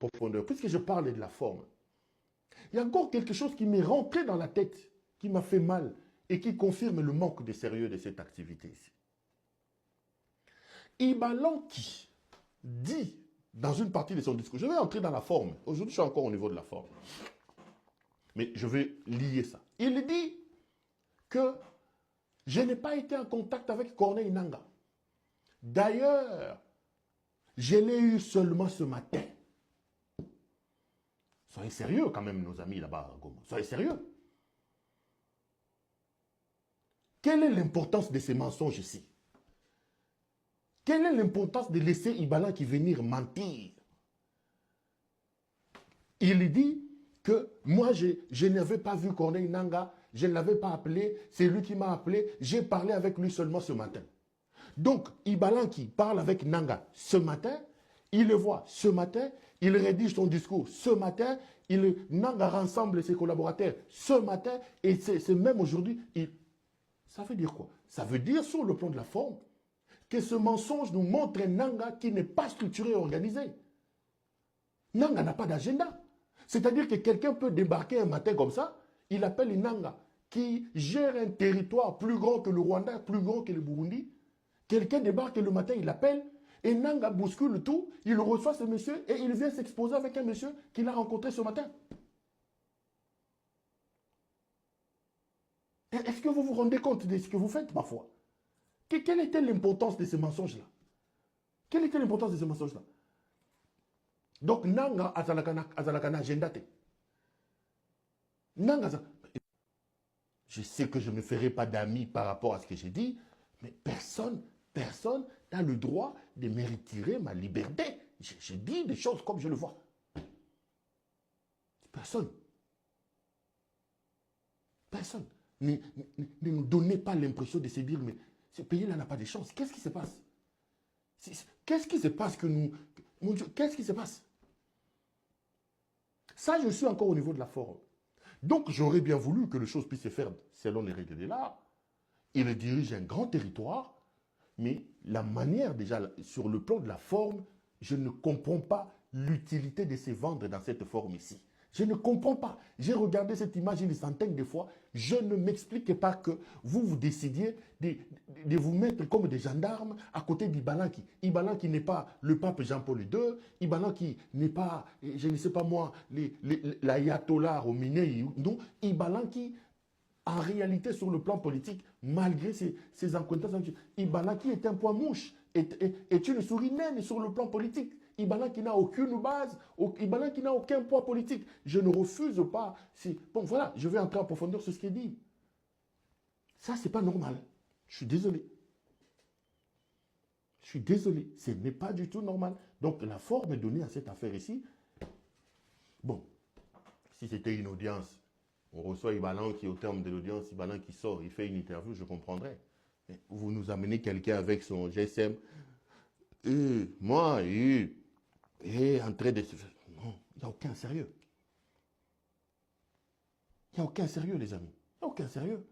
profondeur, puisque je parle de la forme, il y a encore quelque chose qui m'est rentré dans la tête, qui m'a fait mal et qui confirme le manque de sérieux de cette activité ici. Ibalanki dit dans une partie de son discours, je vais entrer dans la forme, aujourd'hui je suis encore au niveau de la forme, mais je vais lier ça. Il dit que je n'ai pas été en contact avec Corneille Nangaa. D'ailleurs, je l'ai eu seulement ce matin. Soyez sérieux quand même, nos amis là-bas à Goma. Soyez sérieux. Quelle est l'importance de ces mensonges ici? Quelle est l'importance de laisser Ibalanki venir mentir? Il dit que moi, je n'avais pas vu Corneille Nangaa, je ne l'avais pas appelé, c'est lui qui m'a appelé, j'ai parlé avec lui seulement ce matin. Donc, Ibalanki parle avec Nangaa ce matin, il le voit ce matin, il rédige son discours ce matin, Nangaa rassemble ses collaborateurs ce matin, et c'est même aujourd'hui. Ça veut dire quoi? Ça veut dire, sur le plan de la forme, que ce mensonge nous montre un Nangaa qui n'est pas structuré et organisé. Nangaa n'a pas d'agenda. C'est-à-dire que quelqu'un peut débarquer un matin comme ça, il appelle Nangaa qui gère un territoire plus grand que le Rwanda, plus grand que le Burundi. Quelqu'un débarque le matin, il appelle, et Nangaa bouscule tout, il reçoit ce monsieur et il vient s'exposer avec un monsieur qu'il a rencontré ce matin. Est-ce que vous vous rendez compte de ce que vous faites parfois? Quelle était l'importance de ces mensonges-là? Quelle était l'importance de ces mensonges-là? Donc, Nangaa azalakana agenda te. Nangaa, je sais que je ne me ferai pas d'amis par rapport à ce que j'ai dit, mais personne n'a le droit de me retirer ma liberté. Je dis des choses comme je le vois. Personne. Personne. Ne nous donnez pas l'impression de se dire, mais ce pays-là n'a pas de chance. Qu'est-ce qui se passe? Qu'est-ce qui se passe que nous... Mon Dieu, qu'est-ce qui se passe? Ça, je suis encore au niveau de la forme. Donc, j'aurais bien voulu que les choses puissent se faire selon les règles de l'art. Il dirige un grand territoire, mais la manière, déjà, sur le plan de la forme, je ne comprends pas l'utilité de se vendre dans cette forme ici. Je ne comprends pas. J'ai regardé cette image une centaine de fois. Je ne m'explique pas que vous décidiez de vous mettre comme des gendarmes à côté d'Ibalanki. Ibalanki n'est pas le pape Jean-Paul II. Ibalanki n'est pas, je ne sais pas moi, l'ayatollah Khomeini. Non, Ibalanki, en réalité, sur le plan politique, malgré ses accointances, Ibalanki est un poids mouche, est une souris naine sur le plan politique. Ibalanki n'a aucune base, Ibalanki n'a aucun poids politique. Je ne refuse pas. Bon, voilà, je vais entrer en profondeur sur ce qu'il dit. Ça, c'est pas normal. Je suis désolé. Je suis désolé. Ce n'est pas du tout normal. Donc, la forme est donnée à cette affaire ici. Bon, si c'était une audience, on reçoit Ibalanki au terme de l'audience, Ibalanki sort, il fait une interview, je comprendrais. Mais vous nous amenez quelqu'un avec son GSM. Moi, en train de se faire... Non, il n'y a aucun sérieux. Il n'y a aucun sérieux, les amis. Il n'y a aucun sérieux.